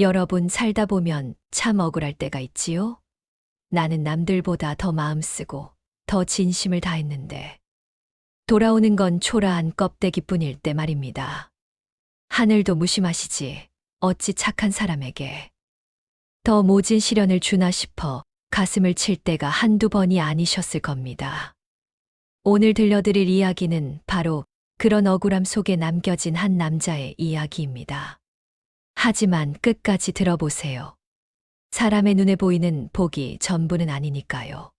여러분 살다 보면 참 억울할 때가 있지요? 나는 남들보다 더 마음 쓰고 더 진심을 다했는데 돌아오는 건 초라한 껍데기뿐일 때 말입니다. 하늘도 무심하시지 어찌 착한 사람에게 더 모진 시련을 주나 싶어 가슴을 칠 때가 한두 번이 아니셨을 겁니다. 오늘 들려드릴 이야기는 바로 그런 억울함 속에 남겨진 한 남자의 이야기입니다. 하지만 끝까지 들어보세요. 사람의 눈에 보이는 복이 전부는 아니니까요.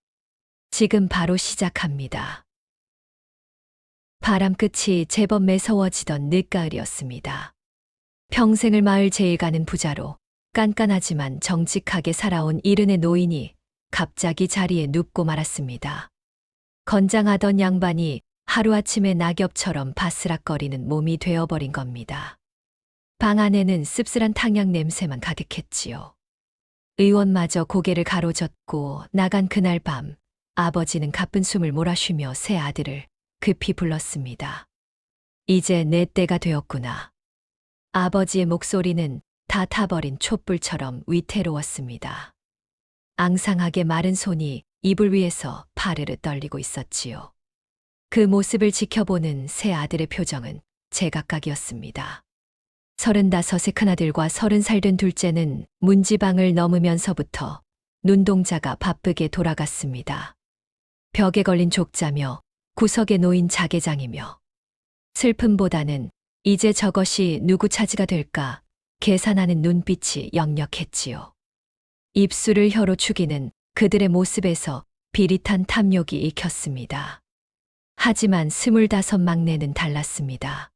지금 바로 시작합니다. 바람 끝이 제법 매서워지던 늦가을이었습니다. 평생을 마을 제일 가는 부자로 깐깐하지만 정직하게 살아온 이른의 노인이 갑자기 자리에 눕고 말았습니다. 건장하던 양반이 하루아침에 낙엽처럼 바스락거리는 몸이 되어버린 겁니다. 방 안에는 씁쓸한 탕약 냄새만 가득했지요. 의원마저 고개를 가로젓고 나간 그날 밤, 아버지는 가쁜 숨을 몰아쉬며 새 아들을 급히 불렀습니다. 이제 내 때가 되었구나. 아버지의 목소리는 다 타버린 촛불처럼 위태로웠습니다. 앙상하게 마른 손이 이불 위에서 파르르 떨리고 있었지요. 그 모습을 지켜보는 새 아들의 표정은 제각각이었습니다. 35의 큰아들과 30살 된 둘째는 문지방을 넘으면서부터 눈동자가 바쁘게 돌아갔습니다. 벽에 걸린 족자며 구석에 놓인 자개장이며 슬픔보다는 이제 저것이 누구 차지가 될까 계산하는 눈빛이 역력했지요. 입술을 혀로 축이는 그들의 모습에서 비릿한 탐욕이 익혔습니다. 하지만 25 막내는 달랐습니다.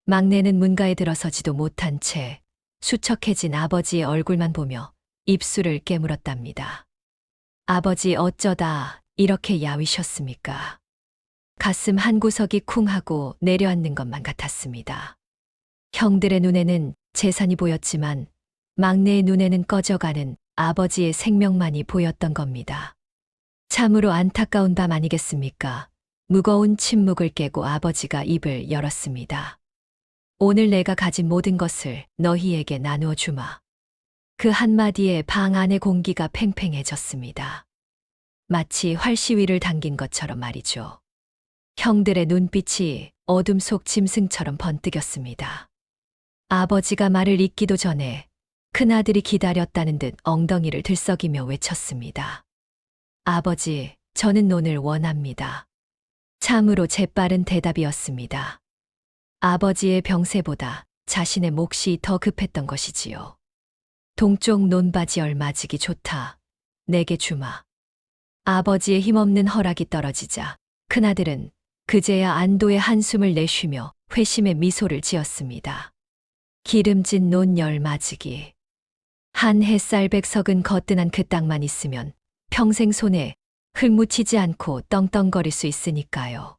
막내는 문가에 들어서지도 못한 채 수척해진 아버지의 얼굴만 보며 입술을 깨물었답니다. 아버지 어쩌다 이렇게 야위셨습니까? 가슴 한 구석이 쿵 하고 내려앉는 것만 같았습니다. 형들의 눈에는 재산이 보였지만 막내의 눈에는 꺼져가는 아버지의 생명만이 보였던 겁니다. 참으로 안타까운 밤 아니겠습니까? 무거운 침묵을 깨고 아버지가 입을 열었습니다. 오늘 내가 가진 모든 것을 너희에게 나누어 주마. 그 한마디에 방 안의 공기가 팽팽해졌습니다. 마치 활시위를 당긴 것처럼 말이죠. 형들의 눈빛이 어둠 속 짐승처럼 번뜩였습니다. 아버지가 말을 잇기도 전에 큰아들이 기다렸다는 듯 엉덩이를 들썩이며 외쳤습니다. 아버지, 저는 논을 원합니다. 참으로 재빠른 대답이었습니다. 아버지의 병세보다 자신의 몫이 더 급했던 것이지요. 동쪽 논바지 얼마지기 좋다. 내게 주마. 아버지의 힘없는 허락이 떨어지자 큰아들은 그제야 안도의 한숨을 내쉬며 회심의 미소를 지었습니다. 기름진 논 열마지기. 한 햇살 백석은 거뜬한 그 땅만 있으면 평생 손에 흙 묻히지 않고 떵떵거릴 수 있으니까요.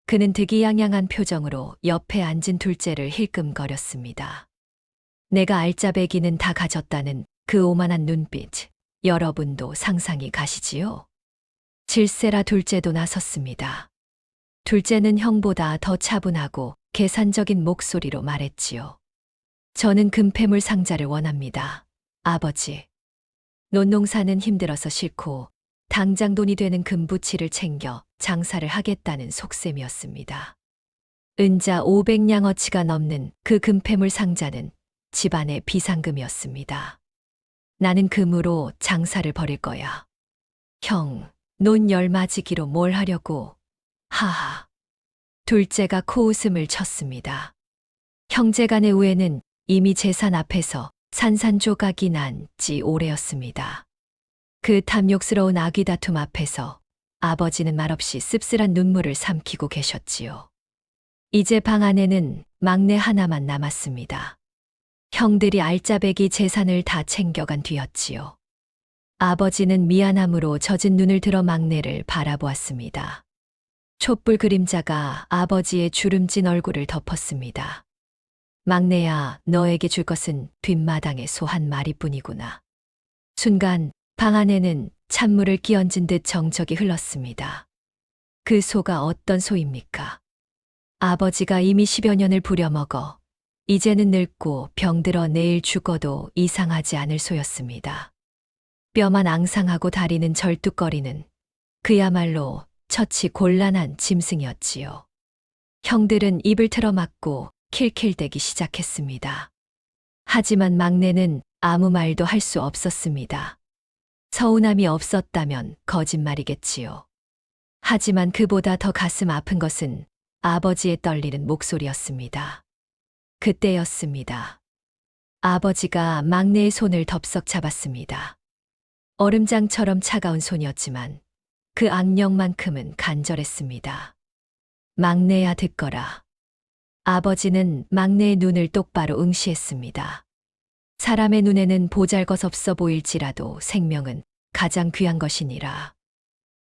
그는 득이양양한 표정으로 옆에 앉은 둘째를 힐끔거렸습니다. 내가 알짜배기는 다 가졌다는 그 오만한 눈빛, 여러분도 상상이 가시지요? 질세라 둘째도 나섰습니다. 둘째는 형보다 더 차분하고 계산적인 목소리로 말했지요. 저는 금패물 상자를 원합니다. 아버지. 논농사는 힘들어서 싫고 당장 돈이 되는 금부치를 챙겨 장사를 하겠다는 속셈이었습니다. 은자 500냥어치가 넘는 그 금패물 상자는 집안의 비상금이었습니다. 나는 금으로 장사를 벌일 거야. 형, 논 열마지기로 뭘 하려고? 하하. 둘째가 코웃음을 쳤습니다. 형제간의 우애는 이미 재산 앞에서 산산조각이 난 지 오래였습니다. 그 탐욕스러운 아귀다툼 앞에서 아버지는 말없이 씁쓸한 눈물을 삼키고 계셨지요. 이제 방 안에는 막내 하나만 남았습니다. 형들이 알짜배기 재산을 다 챙겨간 뒤였지요. 아버지는 미안함으로 젖은 눈을 들어 막내를 바라보았습니다. 촛불 그림자가 아버지의 주름진 얼굴을 덮었습니다. 막내야, 너에게 줄 것은 뒷마당의 소 한 마리뿐이구나. 순간 방 안에는 찬물을 끼얹은 듯 정적이 흘렀습니다. 그 소가 어떤 소입니까? 아버지가 이미 10여 년을 부려먹어 이제는 늙고 병들어 내일 죽어도 이상하지 않을 소였습니다. 뼈만 앙상하고 다리는 절뚝거리는 그야말로 처치 곤란한 짐승이었지요. 형들은 입을 틀어막고 킬킬대기 시작했습니다. 하지만 막내는 아무 말도 할 수 없었습니다. 서운함이 없었다면 거짓말이겠지요. 하지만 그보다 더 가슴 아픈 것은 아버지의 떨리는 목소리였습니다. 그때였습니다. 아버지가 막내의 손을 덥석 잡았습니다. 얼음장처럼 차가운 손이었지만 그 악령만큼은 간절했습니다. 막내야 듣거라. 아버지는 막내의 눈을 똑바로 응시했습니다. 사람의 눈에는 보잘것없어 보일지라도 생명은 가장 귀한 것이니라.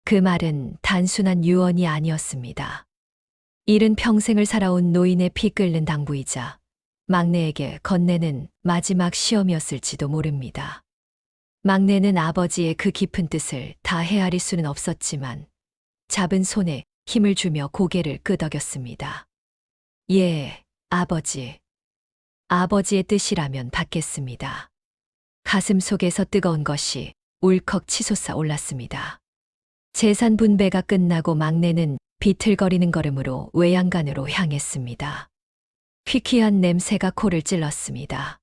그 말은 단순한 유언이 아니었습니다. 일은 평생을 살아온 노인의 피 끓는 당부이자 막내에게 건네는 마지막 시험이었을지도 모릅니다. 막내는 아버지의 그 깊은 뜻을 다 헤아릴 수는 없었지만 잡은 손에 힘을 주며 고개를 끄덕였습니다. 예, 아버지. 아버지의 뜻이라면 받겠습니다. 가슴 속에서 뜨거운 것이 울컥 치솟아 올랐습니다. 재산 분배가 끝나고 막내는 비틀거리는 걸음으로 외양간으로 향했습니다. 퀴퀴한 냄새가 코를 찔렀습니다.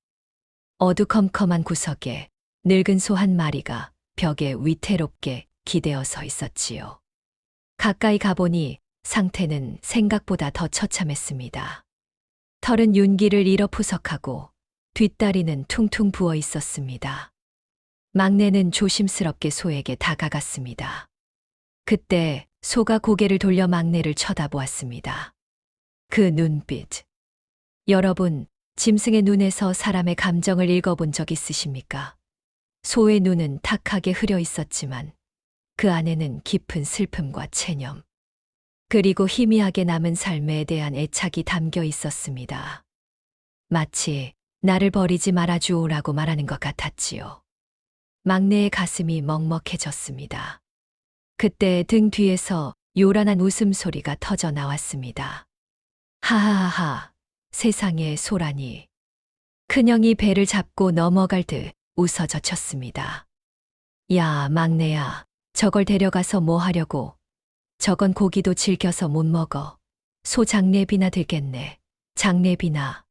어두컴컴한 구석에 늙은 소 한 마리가 벽에 위태롭게 기대어 서 있었지요. 가까이 가보니 상태는 생각보다 더 처참했습니다. 털은 윤기를 잃어 푸석하고 뒷다리는 퉁퉁 부어 있었습니다. 막내는 조심스럽게 소에게 다가갔습니다. 그때 소가 고개를 돌려 막내를 쳐다보았습니다. 그 눈빛. 여러분, 짐승의 눈에서 사람의 감정을 읽어본 적 있으십니까? 소의 눈은 탁하게 흐려 있었지만 그 안에는 깊은 슬픔과 체념, 그리고 희미하게 남은 삶에 대한 애착이 담겨 있었습니다. 마치 나를 버리지 말아주오라고 말하는 것 같았지요. 막내의 가슴이 먹먹해졌습니다. 그때 등 뒤에서 요란한 웃음소리가 터져 나왔습니다. 하하하하, 세상에 소라니. 큰형이 배를 잡고 넘어갈 듯 웃어 젖혔습니다. 야, 막내야, 저걸 데려가서 뭐 하려고? 저건 고기도 질겨서 못 먹어. 소 장례비나 들겠네. 장례비나.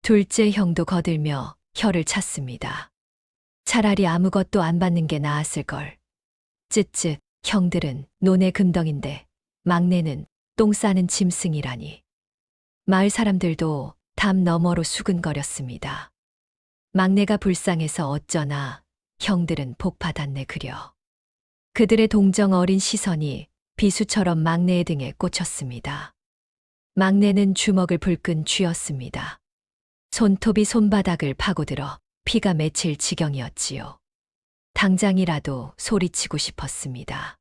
둘째 형도 거들며 혀를 찼습니다. 차라리 아무것도 안 받는 게 나았을걸. 쯧쯧, 형들은 논의 금덩인데 막내는 똥 싸는 짐승이라니. 마을 사람들도 담 너머로 수근거렸습니다. 막내가 불쌍해서 어쩌나 형들은 복받았네 그려. 그들의 동정 어린 시선이 비수처럼 막내의 등에 꽂혔습니다. 막내는 주먹을 불끈 쥐었습니다. 손톱이 손바닥을 파고들어 피가 맺힐 지경이었지요. 당장이라도 소리치고 싶었습니다.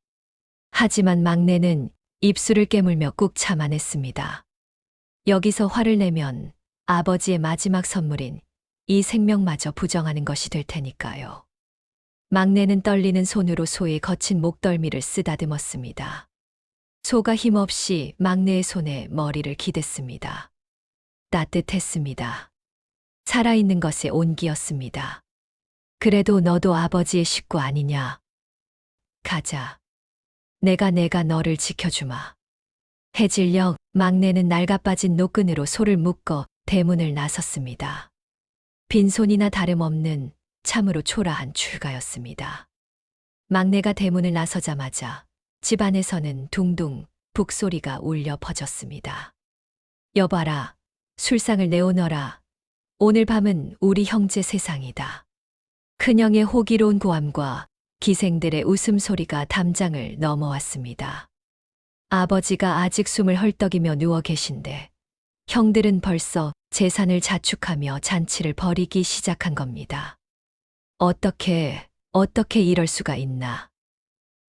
하지만 막내는 입술을 깨물며 꾹 참아냈습니다. 여기서 화를 내면 아버지의 마지막 선물인 이 생명마저 부정하는 것이 될 테니까요. 막내는 떨리는 손으로 소의 거친 목덜미를 쓰다듬었습니다. 소가 힘없이 막내의 손에 머리를 기댔습니다. 따뜻했습니다. 살아있는 것의 온기였습니다. 그래도 너도 아버지의 식구 아니냐. 가자. 내가 너를 지켜주마. 해질녘 막내는 낡아빠진 노끈으로 소를 묶어 대문을 나섰습니다. 빈손이나 다름없는 참으로 초라한 출가였습니다. 막내가 대문을 나서자마자 집안에서는 둥둥 북소리가 울려 퍼졌습니다. 여봐라, 술상을 내오너라. 오늘 밤은 우리 형제 세상이다. 큰형의 호기로운 고함과 기생들의 웃음소리가 담장을 넘어왔습니다. 아버지가 아직 숨을 헐떡이며 누워 계신데 형들은 벌써 재산을 자축하며 잔치를 벌이기 시작한 겁니다. 어떻게 이럴 수가 있나.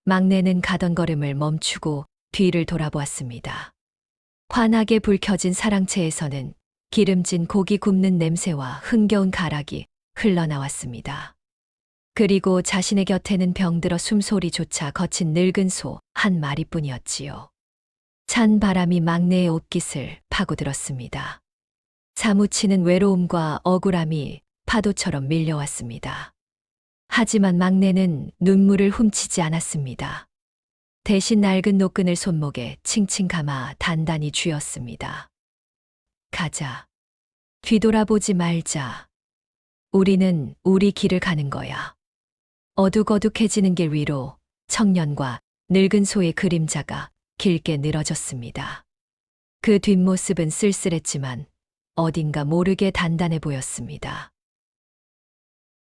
막내는 가던 걸음을 멈추고 뒤를 돌아보았습니다. 환하게 불 켜진 사랑채에서는 기름진 고기 굽는 냄새와 흥겨운 가락이 흘러나왔습니다. 그리고 자신의 곁에는 병들어 숨소리조차 거친 늙은 소 한 마리뿐이었지요. 찬 바람이 막내의 옷깃을 파고들었습니다. 사무치는 외로움과 억울함이 파도처럼 밀려왔습니다. 하지만 막내는 눈물을 훔치지 않았습니다. 대신 낡은 노끈을 손목에 칭칭 감아 단단히 쥐었습니다. 가자. 뒤돌아보지 말자. 우리는 우리 길을 가는 거야. 어둑어둑해지는 길 위로 청년과 늙은 소의 그림자가 길게 늘어졌습니다. 그 뒷모습은 쓸쓸했지만 어딘가 모르게 단단해 보였습니다.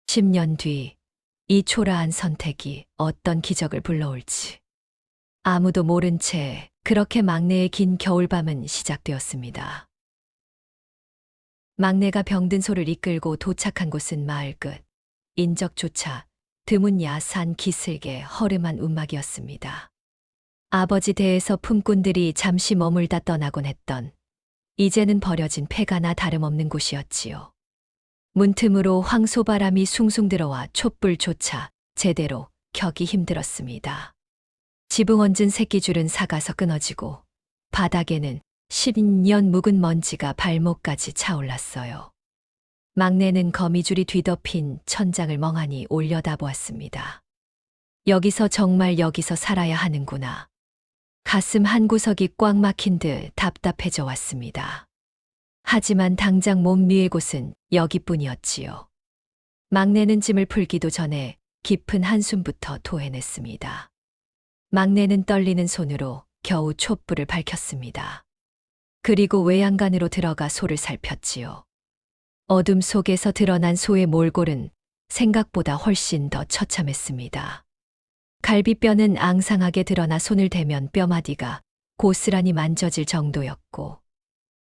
10년 뒤, 이 초라한 선택이 어떤 기적을 불러올지. 아무도 모른 채 그렇게 막내의 긴 겨울밤은 시작되었습니다. 막내가 병든 소를 이끌고 도착한 곳은 마을 끝. 인적조차 드문 야산 기슭의 허름한 움막이었습니다. 아버지 대에서 품꾼들이 잠시 머물다 떠나곤 했던 이제는 버려진 폐가나 다름없는 곳이었지요. 문틈으로 황소바람이 숭숭 들어와 촛불조차 제대로 켜기 힘들었습니다. 지붕 얹은 새끼줄은 삭아서 끊어지고 바닥에는 10년 묵은 먼지가 발목까지 차올랐어요. 막내는 거미줄이 뒤덮인 천장을 멍하니 올려다보았습니다. 여기서 정말 여기서 살아야 하는구나. 가슴 한 구석이 꽉 막힌 듯 답답해져 왔습니다. 하지만 당장 몸 위의 곳은 여기뿐이었지요. 막내는 짐을 풀기도 전에 깊은 한숨부터 토해냈습니다. 막내는 떨리는 손으로 겨우 촛불을 밝혔습니다. 그리고 외양간으로 들어가 소를 살폈지요. 어둠 속에서 드러난 소의 몰골은 생각보다 훨씬 더 처참했습니다. 갈비뼈는 앙상하게 드러나 손을 대면 뼈마디가 고스란히 만져질 정도였고,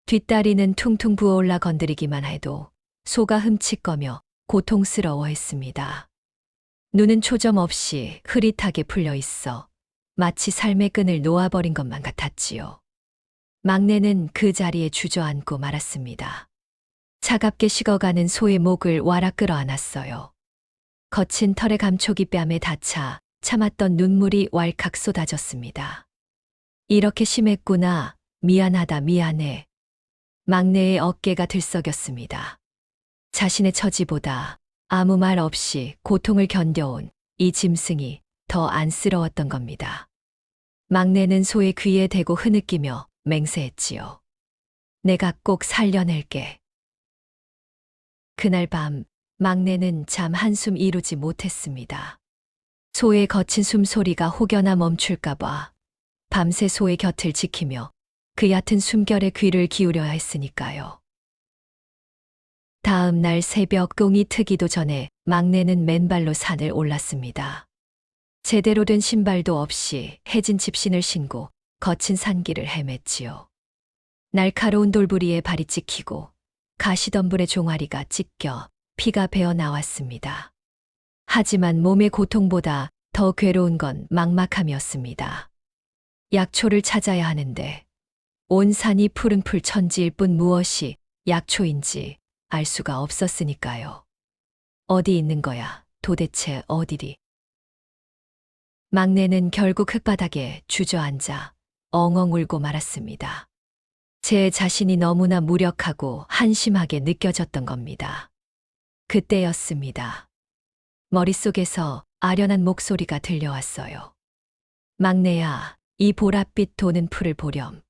뒷다리는 퉁퉁 부어올라 건드리기만 해도 소가 흠칫거며 고통스러워했습니다. 눈은 초점 없이 흐릿하게 풀려 있어 마치 삶의 끈을 놓아버린 것만 같았지요. 막내는 그 자리에 주저앉고 말았습니다. 차갑게 식어가는 소의 목을 와락 끌어안았어요. 거친 털의 감촉이 뺨에 닿자 참았던 눈물이 왈칵 쏟아졌습니다. 이렇게 심했구나. 미안하다, 미안해. 막내의 어깨가 들썩였습니다. 자신의 처지보다 아무 말 없이 고통을 견뎌온 이 짐승이 더 안쓰러웠던 겁니다. 막내는 소의 귀에 대고 흐느끼며 맹세했지요. 내가 꼭 살려낼게. 그날 밤 막내는 잠 한숨 이루지 못했습니다. 소의 거친 숨소리가 혹여나 멈출까봐 밤새 소의 곁을 지키며 그 얕은 숨결에 귀를 기울여야 했으니까요. 다음 날 새벽 똥이 트기도 전에 막내는 맨발로 산을 올랐습니다. 제대로 된 신발도 없이 해진 집신을 신고 거친 산길을 헤맸지요. 날카로운 돌부리에 발이 찍히고 가시덤불의 종아리가 찢겨 피가 배어 나왔습니다. 하지만 몸의 고통보다 더 괴로운 건 막막함이었습니다. 약초를 찾아야 하는데 온 산이 푸른 풀 천지일 뿐 무엇이 약초인지 알 수가 없었으니까요. 어디 있는 거야? 도대체 어디리? 막내는 결국 흙바닥에 주저앉아 엉엉 울고 말았습니다. 제 자신이 너무나 무력하고 한심하게 느껴졌던 겁니다. 그때였습니다. 머릿속에서 아련한 목소리가 들려왔어요. 막내야, 이 보랏빛 도는 풀을 보렴.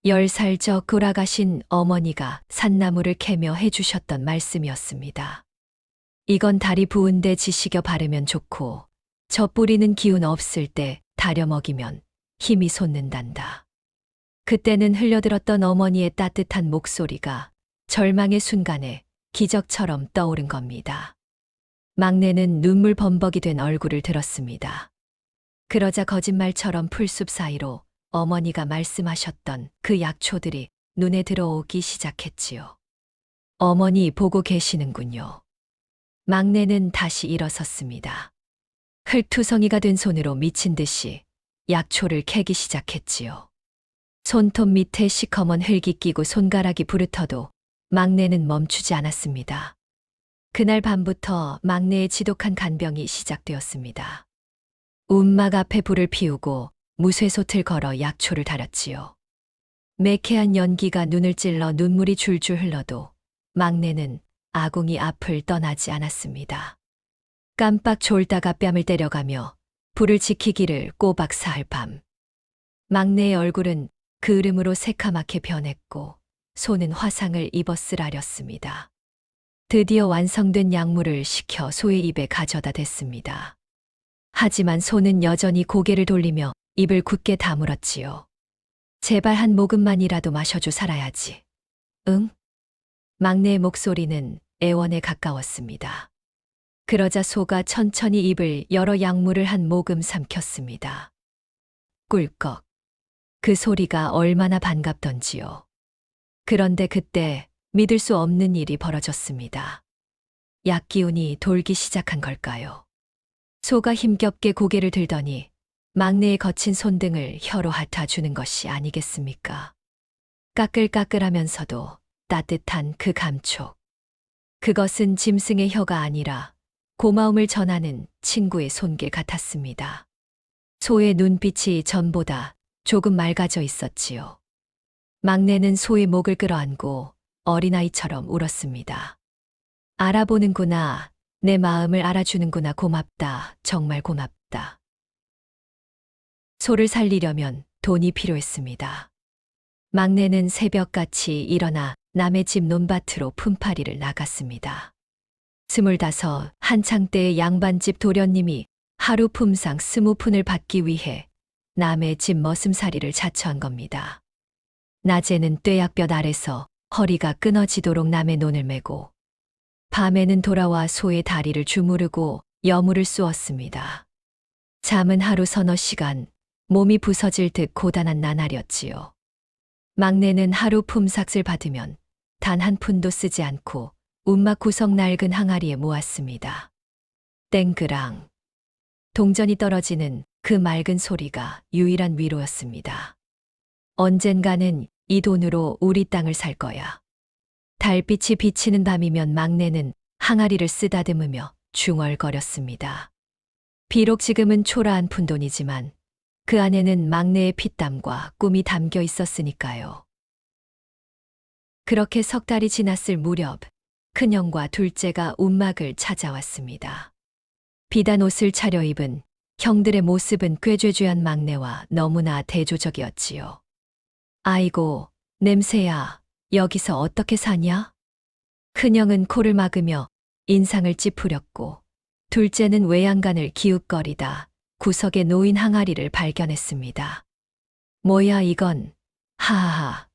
10살 저 돌아가신 어머니가 산나물을 캐며 해주셨던 말씀이었습니다. 이건 다리 부은데 지식여 바르면 좋고 저 뿌리는 기운 없을 때 다려 먹이면 힘이 솟는단다. 그때는 흘려들었던 어머니의 따뜻한 목소리가 절망의 순간에 기적처럼 떠오른 겁니다. 막내는 눈물 범벅이 된 얼굴을 들었습니다. 그러자 거짓말처럼 풀숲 사이로 어머니가 말씀하셨던 그 약초들이 눈에 들어오기 시작했지요. 어머니 보고 계시는군요. 막내는 다시 일어섰습니다. 흙투성이가 된 손으로 미친 듯이 약초를 캐기 시작했지요. 손톱 밑에 시커먼 흙이 끼고 손가락이 부르터도 막내는 멈추지 않았습니다. 그날 밤부터 막내의 지독한 간병이 시작되었습니다. 움막 앞에 불을 피우고 무쇠솥을 걸어 약초를 달았지요. 매캐한 연기가 눈을 찔러 눈물이 줄줄 흘러도 막내는 아궁이 앞을 떠나지 않았습니다. 깜빡 졸다가 뺨을 때려가며 불을 지키기를 꼬박 사할 밤. 막내의 얼굴은 그을음으로 새카맣게 변했고 손은 화상을 입어 쓰라렸습니다. 드디어 완성된 약물을 시켜 소의 입에 가져다 댔습니다. 하지만 소는 여전히 고개를 돌리며 입을 굳게 다물었지요. 제발 한 모금만이라도 마셔줘 살아야지. 응? 막내의 목소리는 애원에 가까웠습니다. 그러자 소가 천천히 입을 열어 약물을 한 모금 삼켰습니다. 꿀꺽. 그 소리가 얼마나 반갑던지요. 그런데 그때 믿을 수 없는 일이 벌어졌습니다. 약 기운이 돌기 시작한 걸까요? 소가 힘겹게 고개를 들더니 막내의 거친 손등을 혀로 핥아주는 것이 아니겠습니까? 까끌까끌하면서도 따뜻한 그 감촉. 그것은 짐승의 혀가 아니라 고마움을 전하는 친구의 손길 같았습니다. 소의 눈빛이 전보다 조금 맑아져 있었지요. 막내는 소의 목을 끌어안고 어린아이처럼 울었습니다. 알아보는구나. 내 마음을 알아주는구나. 고맙다. 정말 고맙다. 소를 살리려면 돈이 필요했습니다. 막내는 새벽같이 일어나 남의 집 논밭으로 품팔이를 나갔습니다. 25 한창 때의 양반집 도련님이 하루 품상 20푼을 받기 위해 남의 집 머슴살이를 자처한 겁니다. 낮에는 뙤약볕 아래서 허리가 끊어지도록 남의 논을 메고 밤에는 돌아와 소의 다리를 주무르고 여물을 쑤었습니다. 잠은 하루 서너 시간, 몸이 부서질 듯 고단한 나날이었지요. 막내는 하루 품삯을 받으면 단 한 푼도 쓰지 않고 움막 구석 낡은 항아리에 모았습니다. 땡그랑. 동전이 떨어지는 그 맑은 소리가 유일한 위로였습니다. 언젠가는 이 돈으로 우리 땅을 살 거야. 달빛이 비치는 밤이면 막내는 항아리를 쓰다듬으며 중얼거렸습니다. 비록 지금은 초라한 푼돈이지만 그 안에는 막내의 피땀과 꿈이 담겨 있었으니까요. 그렇게 석 달이 지났을 무렵 큰형과 둘째가 움막을 찾아왔습니다. 비단 옷을 차려입은 형들의 모습은 꾀죄죄한 막내와 너무나 대조적이었지요. 아이고, 냄새야. 여기서 어떻게 사냐? 큰형은 코를 막으며 인상을 찌푸렸고 둘째는 외양간을 기웃거리다 구석에 놓인 항아리를 발견했습니다. 뭐야 이건? 하하하.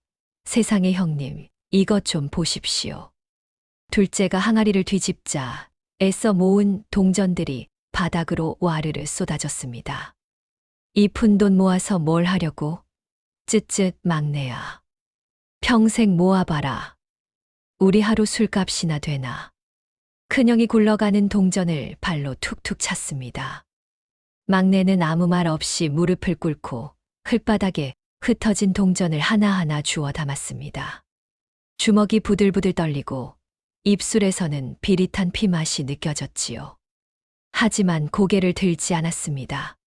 세상에 형님, 이것 좀 보십시오. 둘째가 항아리를 뒤집자 애써 모은 동전들이 바닥으로 와르르 쏟아졌습니다. 이 푼돈 모아서 뭘 하려고? 쯧쯧 막내야. 평생 모아봐라. 우리 하루 술값이나 되나. 큰형이 굴러가는 동전을 발로 툭툭 찼습니다. 막내는 아무 말 없이 무릎을 꿇고 흙바닥에 흩어진 동전을 하나하나 주워 담았습니다. 주먹이 부들부들 떨리고 입술에서는 비릿한 피맛이 느껴졌지요. 하지만 고개를 들지 않았습니다.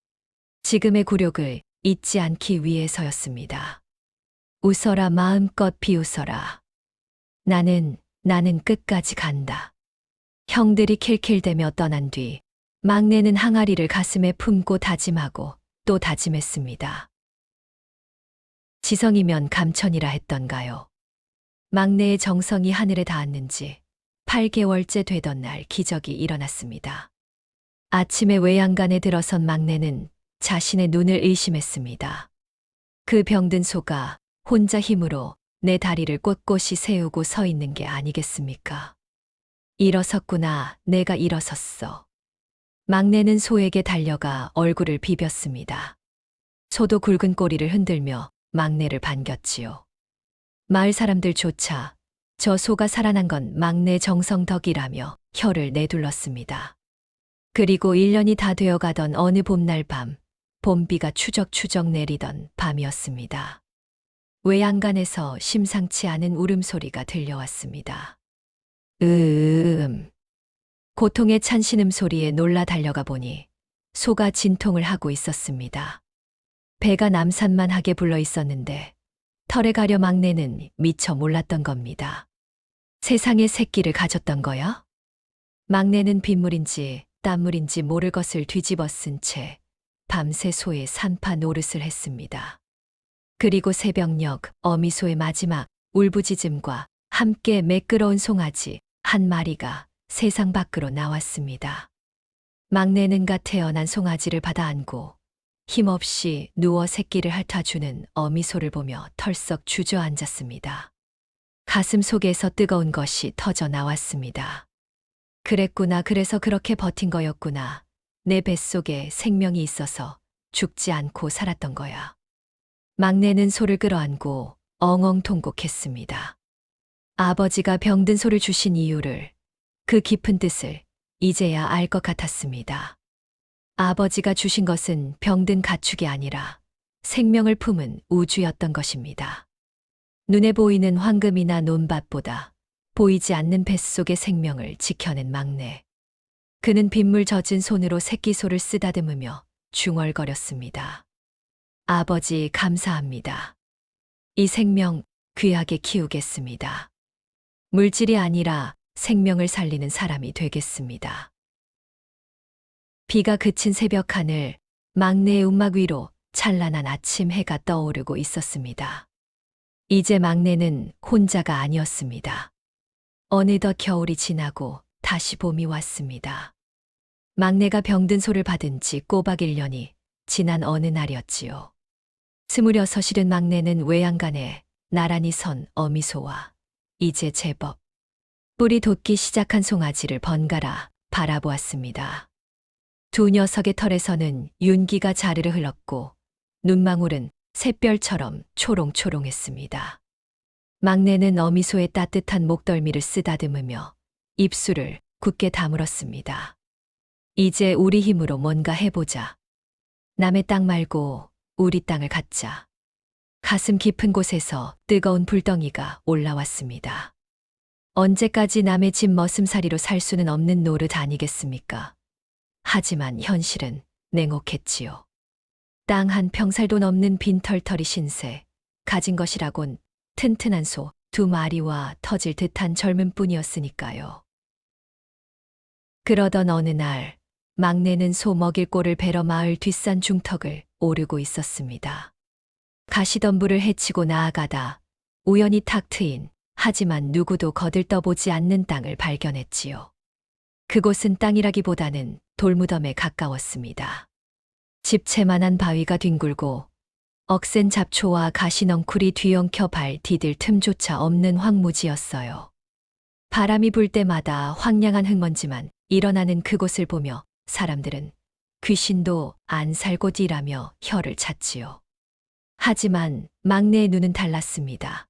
지금의 굴욕을 잊지 않기 위해서였습니다. 웃어라 마음껏 비웃어라. 나는 끝까지 간다. 형들이 킬킬대며 떠난 뒤 막내는 항아리를 가슴에 품고 다짐하고 또 다짐했습니다. 지성이면 감천이라 했던가요. 막내의 정성이 하늘에 닿았는지 8개월째 되던 날 기적이 일어났습니다. 아침에 외양간에 들어선 막내는 자신의 눈을 의심했습니다. 그 병든 소가 혼자 힘으로 내 다리를 꼿꼿이 세우고 서 있는 게 아니겠습니까? 일어섰구나, 내가 일어섰어. 막내는 소에게 달려가 얼굴을 비볐습니다. 소도 굵은 꼬리를 흔들며 막내를 반겼지요. 마을 사람들조차 저 소가 살아난 건 막내 정성 덕이라며 혀를 내둘렀습니다. 그리고 1년이 다 되어가던 어느 봄날 밤, 봄비가 추적추적 내리던 밤이었습니다. 외양간에서 심상치 않은 울음소리가 들려왔습니다. 고통에 찬 신음소리에 놀라 달려가 보니 소가 진통을 하고 있었습니다. 배가 남산만하게 불러 있었는데 털에 가려 막내는 미처 몰랐던 겁니다. 세상에 새끼를 가졌던 거야? 막내는 빗물인지 땀물인지 모를 것을 뒤집어 쓴 채 밤새 소의 산파 노릇을 했습니다. 그리고 새벽녘 어미소의 마지막 울부짖음과 함께 매끄러운 송아지 한 마리가 세상 밖으로 나왔습니다. 막내는 갓 태어난 송아지를 받아 안고 힘없이 누워 새끼를 핥아주는 어미소를 보며 털썩 주저앉았습니다. 가슴 속에서 뜨거운 것이 터져 나왔습니다. 그랬구나. 그래서 그렇게 버틴 거였구나. 내 뱃속에 생명이 있어서 죽지 않고 살았던 거야. 막내는 소를 끌어안고 엉엉 통곡했습니다. 아버지가 병든 소를 주신 이유를, 그 깊은 뜻을 이제야 알 것 같았습니다. 아버지가 주신 것은 병든 가축이 아니라 생명을 품은 우주였던 것입니다. 눈에 보이는 황금이나 논밭보다 보이지 않는 뱃속의 생명을 지켜낸 막내. 그는 빗물 젖은 손으로 새끼소를 쓰다듬으며 중얼거렸습니다. 아버지 감사합니다. 이 생명 귀하게 키우겠습니다. 물질이 아니라 생명을 살리는 사람이 되겠습니다. 비가 그친 새벽 하늘, 막내의 움막 위로 찬란한 아침 해가 떠오르고 있었습니다. 이제 막내는 혼자가 아니었습니다. 어느덧 겨울이 지나고 다시 봄이 왔습니다. 막내가 병든 소를 받은 지 꼬박 1년이 지난 어느 날이었지요. 26이른 막내는 외양간에 나란히 선 어미소와 이제 제법 뿔이 돋기 시작한 송아지를 번갈아 바라보았습니다. 두 녀석의 털에서는 윤기가 자르르 흘렀고 눈망울은 샛별처럼 초롱초롱했습니다. 막내는 어미소의 따뜻한 목덜미를 쓰다듬으며 입술을 굳게 다물었습니다. 이제 우리 힘으로 뭔가 해보자. 남의 땅 말고 우리 땅을 갖자. 가슴 깊은 곳에서 뜨거운 불덩이가 올라왔습니다. 언제까지 남의 집 머슴살이로 살 수는 없는 노릇 아니겠습니까? 하지만 현실은 냉혹했지요. 땅 한 평살도 넘는 빈털터리 신세, 가진 것이라곤 튼튼한 소 2마리와 터질 듯한 젊은 뿐이었으니까요. 그러던 어느 날, 막내는 소 먹일 꼴을 베러 마을 뒷산 중턱을 오르고 있었습니다. 가시덤불을 헤치고 나아가다 우연히 탁 트인, 하지만 누구도 거들떠보지 않는 땅을 발견했지요. 그곳은 땅이라기보다는 돌무덤에 가까웠습니다. 집채만한 바위가 뒹굴고 억센 잡초와 가시넝쿨이 뒤엉켜 발 디딜 틈조차 없는 황무지였어요. 바람이 불 때마다 황량한 흙먼지만 일어나는 그곳을 보며 사람들은 귀신도 안 살고 뒤라며 혀를 찼지요. 하지만 막내의 눈은 달랐습니다.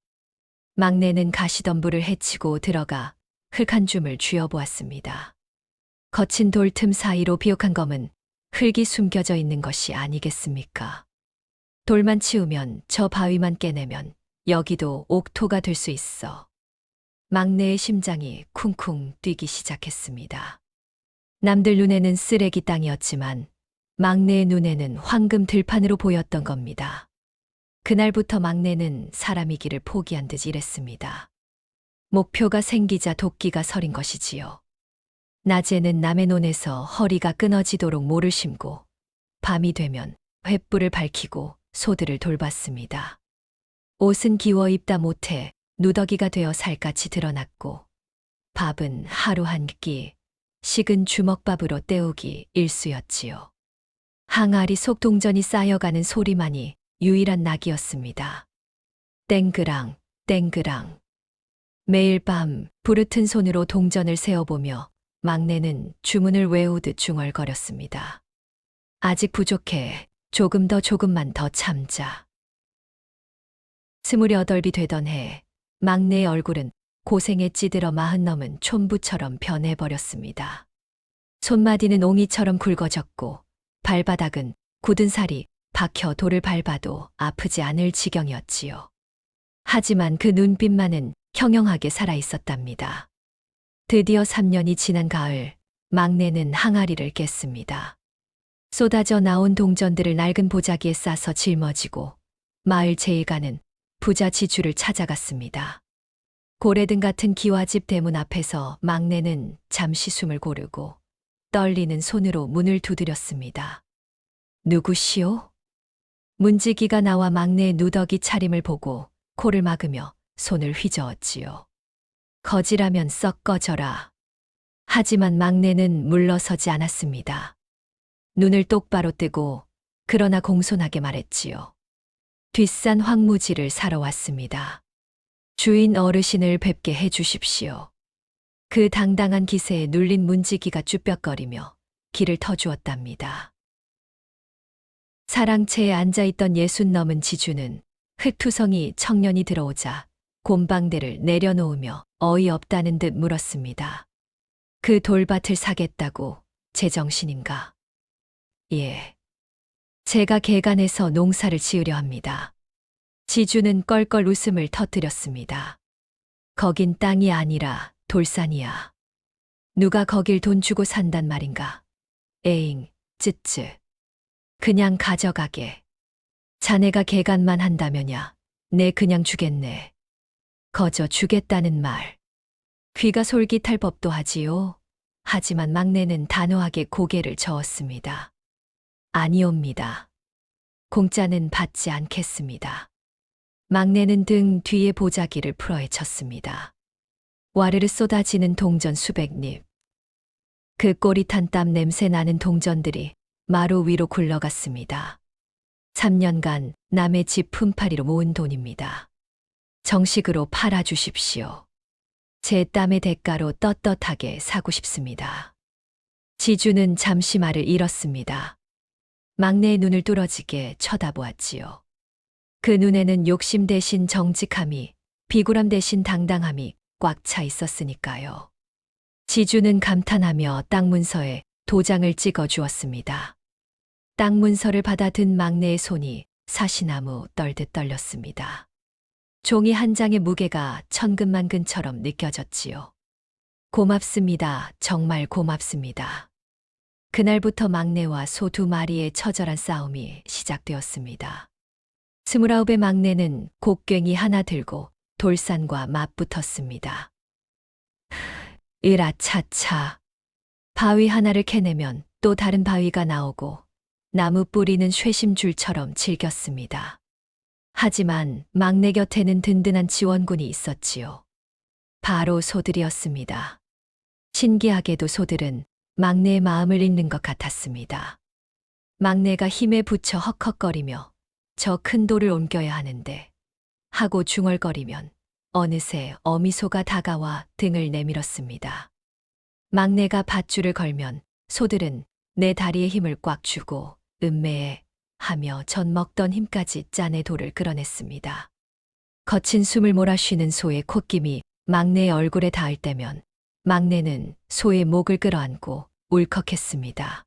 막내는 가시덤불을 헤치고 들어가 흙 한 줌을 쥐어보았습니다. 거친 돌 틈 사이로 비옥한 검은 흙이 숨겨져 있는 것이 아니겠습니까? 돌만 치우면 저 바위만 깨내면 여기도 옥토가 될 수 있어. 막내의 심장이 쿵쿵 뛰기 시작했습니다. 남들 눈에는 쓰레기 땅이었지만 막내의 눈에는 황금 들판으로 보였던 겁니다. 그날부터 막내는 사람이기를 포기한 듯 일했습니다. 목표가 생기자 도끼가 서린 것이지요. 낮에는 남의 논에서 허리가 끊어지도록 모를 심고 밤이 되면 횃불을 밝히고 소들을 돌봤습니다. 옷은 기워 입다 못해 누더기가 되어 살갗이 드러났고 밥은 하루 한 끼 식은 주먹밥으로 때우기 일쑤였지요. 항아리 속 동전이 쌓여가는 소리만이 유일한 낙이었습니다. 땡그랑 땡그랑. 매일 밤 부르튼 손으로 동전을 세어보며 막내는 주문을 외우듯 중얼거렸습니다. 아직 부족해. 조금 더 조금만 더 참자. 28이 되던 해 막내의 얼굴은 고생에 찌들어 40 넘은 촌부처럼 변해버렸습니다. 손마디는 옹이처럼 굵어졌고 발바닥은 굳은 살이 박혀 돌을 밟아도 아프지 않을 지경이었지요. 하지만 그 눈빛만은 형형하게 살아있었답니다. 드디어 3년이 지난 가을, 막내는 항아리를 깼습니다. 쏟아져 나온 동전들을 낡은 보자기에 싸서 짊어지고 마을 제일가는 부자 지주를 찾아갔습니다. 고래등 같은 기와집 대문 앞에서 막내는 잠시 숨을 고르고 떨리는 손으로 문을 두드렸습니다. 누구시오? 문지기가 나와 막내의 누더기 차림을 보고 코를 막으며 손을 휘저었지요. 거지라면 썩 꺼져라. 하지만 막내는 물러서지 않았습니다. 눈을 똑바로 뜨고 그러나 공손하게 말했지요. 뒷산 황무지를 사러 왔습니다. 주인 어르신을 뵙게 해 주십시오. 그 당당한 기세에 눌린 문지기가 쭈뼛거리며 길을 터주었답니다. 사랑채에 앉아있던 60 넘은 지주는 흙투성이 청년이 들어오자 곰방대를 내려놓으며 어이없다는 듯 물었습니다. 그 돌밭을 사겠다고 제정신인가? 예. 제가 개간해서 농사를 지으려 합니다. 지주는 껄껄 웃음을 터뜨렸습니다. 거긴 땅이 아니라 돌산이야. 누가 거길 돈 주고 산단 말인가? 에잉, 쯔쯔. 그냥 가져가게. 자네가 개간만 한다면야 내 그냥 주겠네. 거저 주겠다는 말. 귀가 솔깃할 법도 하지요. 하지만 막내는 단호하게 고개를 저었습니다. 아니옵니다. 공짜는 받지 않겠습니다. 막내는 등 뒤에 보자기를 풀어헤쳤습니다. 와르르 쏟아지는 동전 수백 립. 그 꼬릿한 땀 냄새 나는 동전들이 마루 위로 굴러갔습니다. 3년간 남의 집 품팔이로 모은 돈입니다. 정식으로 팔아주십시오. 제 땀의 대가로 떳떳하게 사고 싶습니다. 지주는 잠시 말을 잃었습니다. 막내의 눈을 뚫어지게 쳐다보았지요. 그 눈에는 욕심 대신 정직함이, 비굴함 대신 당당함이 꽉 차 있었으니까요. 지주는 감탄하며 땅 문서에 도장을 찍어 주었습니다. 땅 문서를 받아 든 막내의 손이 사시나무 떨듯 떨렸습니다. 종이 한 장의 무게가 천근만근처럼 느껴졌지요. 고맙습니다. 정말 고맙습니다. 그날부터 막내와 소 2마리의 처절한 싸움이 시작되었습니다. 29의 막내는 곡괭이 하나 들고 돌산과 맞붙었습니다. 으라차차. 바위 하나를 캐내면 또 다른 바위가 나오고 나무 뿌리는 쇠심줄처럼 질겼습니다. 하지만 막내 곁에는 든든한 지원군이 있었지요. 바로 소들이었습니다. 신기하게도 소들은 막내의 마음을 읽는 것 같았습니다. 막내가 힘에 부쳐 헉헉거리며 저 큰 돌을 옮겨야 하는데 하고 중얼거리면 어느새 어미소가 다가와 등을 내밀었습니다. 막내가 밧줄을 걸면 소들은 내 다리에 힘을 꽉 주고 음매에 하며 전 먹던 힘까지 짠의 돌을 끌어냈습니다. 거친 숨을 몰아쉬는 소의 콧김이 막내의 얼굴에 닿을 때면 막내는 소의 목을 끌어안고 울컥했습니다.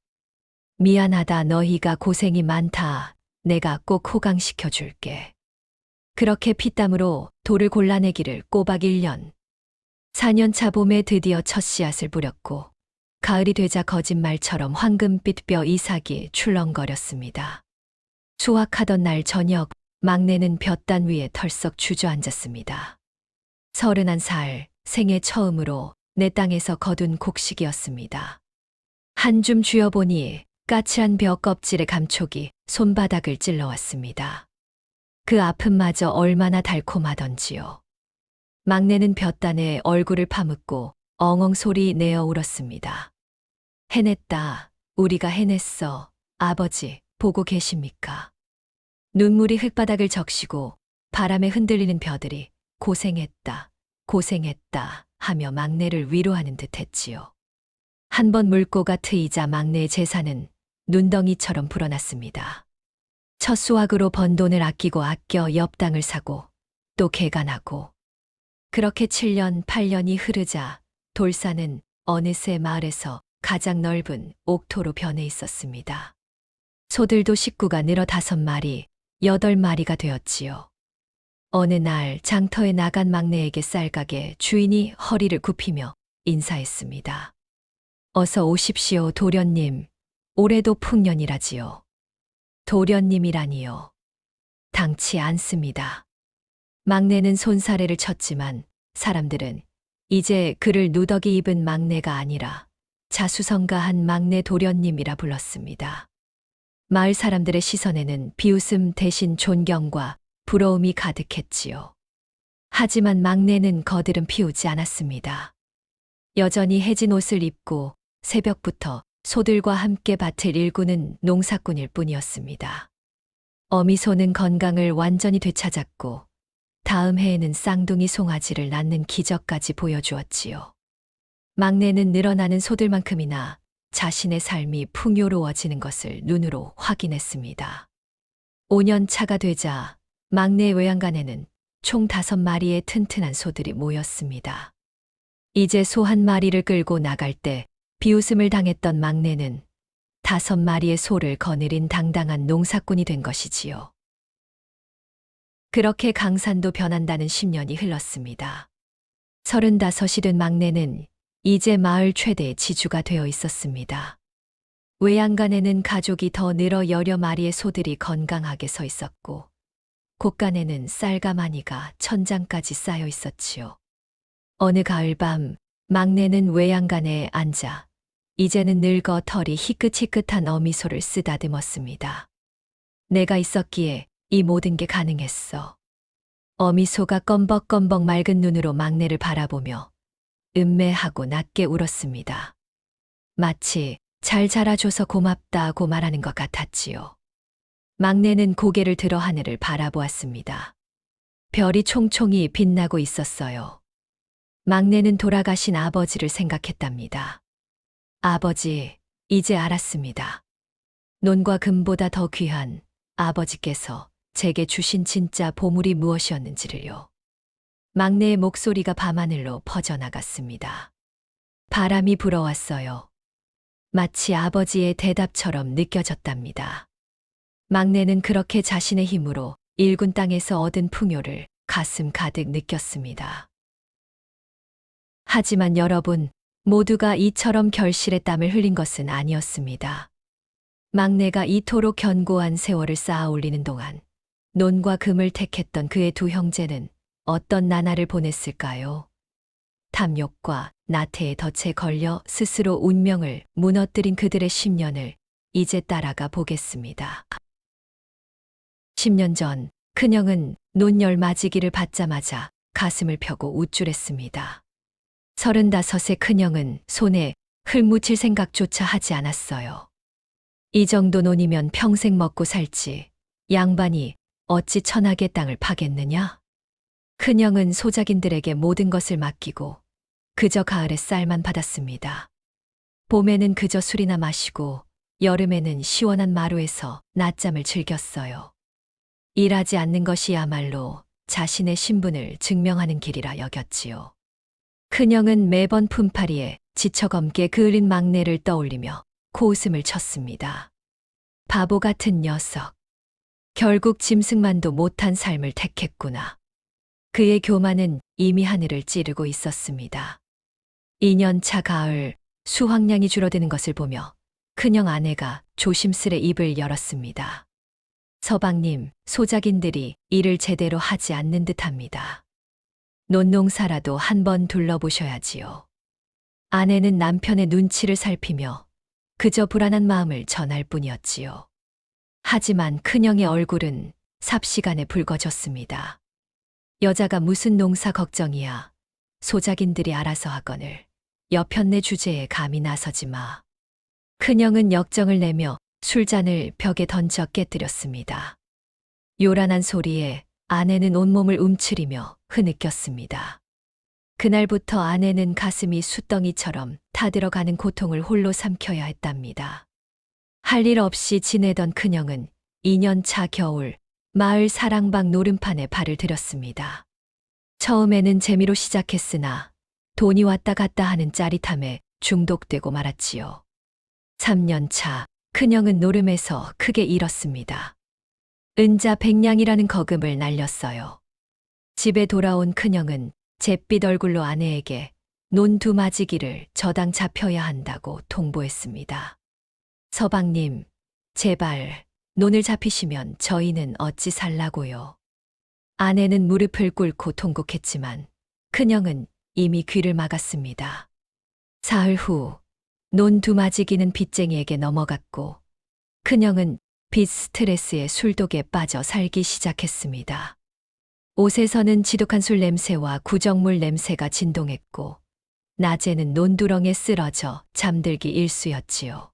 미안하다. 너희가 고생이 많다. 내가 꼭 호강시켜 줄게. 그렇게 피땀으로 돌을 골라내기를 꼬박 1년. 4년차 봄에 드디어 첫 씨앗을 뿌렸고 가을이 되자 거짓말처럼 황금빛 뼈 이삭이 출렁거렸습니다. 수확하던 날 저녁 막내는 볕단 위에 털썩 주저앉았습니다. 31살 생애 처음으로 내 땅에서 거둔 곡식이었습니다. 한 줌 쥐어보니 까칠한 벼 껍질의 감촉이 손바닥을 찔러왔습니다. 그 아픔마저 얼마나 달콤하던지요. 막내는 볕단에 얼굴을 파묻고 엉엉 소리 내어 울었습니다. 해냈다. 우리가 해냈어. 아버지, 보고 계십니까? 눈물이 흙바닥을 적시고 바람에 흔들리는 벼들이 고생했다, 고생했다 하며 막내를 위로하는 듯 했지요. 한 번 물고가 트이자 막내의 재산은 눈덩이처럼 불어났습니다. 첫 수확으로 번 돈을 아끼고 아껴 옆 땅을 사고 또 개간하고 그렇게 7년, 8년이 흐르자 돌산은 어느새 마을에서 가장 넓은 옥토로 변해 있었습니다. 소들도 식구가 늘어 5마리, 8마리가 되었지요. 어느 날 장터에 나간 막내에게 쌀가게 주인이 허리를 굽히며 인사했습니다. 어서 오십시오, 도련님. 올해도 풍년이라지요. 도련님이라니요. 당치 않습니다. 막내는 손사래를 쳤지만 사람들은 이제 그를 누더기 입은 막내가 아니라 자수성가한 막내 도련님이라 불렀습니다. 마을 사람들의 시선에는 비웃음 대신 존경과 부러움이 가득했지요. 하지만 막내는 거들은 피우지 않았습니다. 여전히 해진 옷을 입고 새벽부터 소들과 함께 밭을 일구는 농사꾼일 뿐이었습니다. 어미소는 건강을 완전히 되찾았고 다음 해에는 쌍둥이 송아지를 낳는 기적까지 보여주었지요. 막내는 늘어나는 소들만큼이나 자신의 삶이 풍요로워지는 것을 눈으로 확인했습니다. 5년 차가 되자 막내 외양간에는 총 5마리의 튼튼한 소들이 모였습니다. 이제 소 한 마리를 끌고 나갈 때 비웃음을 당했던 막내는 5마리의 소를 거느린 당당한 농사꾼이 된 것이지요. 그렇게 강산도 변한다는 10년이 흘렀습니다. 35이 된 막내는 이제 마을 최대의 지주가 되어 있었습니다. 외양간에는 가족이 더 늘어 여러 마리의 소들이 건강하게 서 있었고 곳간에는 쌀가마니가 천장까지 쌓여 있었지요. 어느 가을밤 막내는 외양간에 앉아 이제는 늙어 털이 희끗희끗한 어미소를 쓰다듬었습니다. 내가 있었기에 이 모든 게 가능했어. 어미소가 껌벅껌벅 맑은 눈으로 막내를 바라보며 음매하고 낮게 울었습니다. 마치 잘 자라줘서 고맙다고 말하는 것 같았지요. 막내는 고개를 들어 하늘을 바라보았습니다. 별이 총총히 빛나고 있었어요. 막내는 돌아가신 아버지를 생각했답니다. 아버지, 이제 알았습니다. 논과 금보다 더 귀한 아버지께서 제게 주신 진짜 보물이 무엇이었는지를요. 막내의 목소리가 밤하늘로 퍼져나갔습니다. 바람이 불어왔어요. 마치 아버지의 대답처럼 느껴졌답니다. 막내는 그렇게 자신의 힘으로 일군 땅에서 얻은 풍요를 가슴 가득 느꼈습니다. 하지만 여러분, 모두가 이처럼 결실의 땀을 흘린 것은 아니었습니다. 막내가 이토록 견고한 세월을 쌓아 올리는 동안 논과 금을 택했던 그의 두 형제는 어떤 나날을 보냈을까요? 탐욕과 나태의 덫에 걸려 스스로 운명을 무너뜨린 그들의 10년을 이제 따라가 보겠습니다. 10년 전 큰형은 논열 맞이기를 받자마자 가슴을 펴고 우쭐했습니다. 35의 큰형은 손에 흙 묻힐 생각조차 하지 않았어요. 이 정도 논이면 평생 먹고 살지 양반이 어찌 천하의 땅을 파겠느냐? 큰형은 소작인들에게 모든 것을 맡기고 그저 가을에 쌀만 받았습니다. 봄에는 그저 술이나 마시고 여름에는 시원한 마루에서 낮잠을 즐겼어요. 일하지 않는 것이야말로 자신의 신분을 증명하는 길이라 여겼지요. 큰형은 매번 품팔이에 지쳐검게 그을린 막내를 떠올리며 코웃음을 쳤습니다. 바보 같은 녀석. 결국 짐승만도 못한 삶을 택했구나. 그의 교만은 이미 하늘을 찌르고 있었습니다. 2년 차 가을 수확량이 줄어드는 것을 보며 큰형 아내가 조심스레 입을 열었습니다. 서방님, 소작인들이 일을 제대로 하지 않는 듯합니다. 논농사라도 한번 둘러보셔야지요. 아내는 남편의 눈치를 살피며 그저 불안한 마음을 전할 뿐이었지요. 하지만 큰형의 얼굴은 삽시간에 붉어졌습니다. 여자가 무슨 농사 걱정이야. 소작인들이 알아서 하거늘. 여편네 주제에 감히 나서지 마. 큰형은 역정을 내며 술잔을 벽에 던져 깨뜨렸습니다. 요란한 소리에 아내는 온몸을 움츠리며 흐느꼈습니다. 그날부터 아내는 가슴이 숯덩이처럼 타들어가는 고통을 홀로 삼켜야 했답니다. 할 일 없이 지내던 큰형은 2년 차 겨울 마을 사랑방 노름판에 발을 들였습니다. 처음에는 재미로 시작했으나 돈이 왔다 갔다 하는 짜릿함에 중독되고 말았지요. 3년 차 큰형은 노름에서 크게 잃었습니다. 은자 100냥이라는 거금을 날렸어요. 집에 돌아온 큰형은 잿빛 얼굴로 아내에게 논 2마지기를 저당 잡혀야 한다고 통보했습니다. 서방님, 제발 논을 잡히시면 저희는 어찌 살라고요. 아내는 무릎을 꿇고 통곡했지만 큰형은 이미 귀를 막았습니다. 사흘 후 논 두마지기는 빚쟁이에게 넘어갔고 큰형은 빚 스트레스에 술독에 빠져 살기 시작했습니다. 옷에서는 지독한 술 냄새와 구정물 냄새가 진동했고 낮에는 논두렁에 쓰러져 잠들기 일쑤였지요.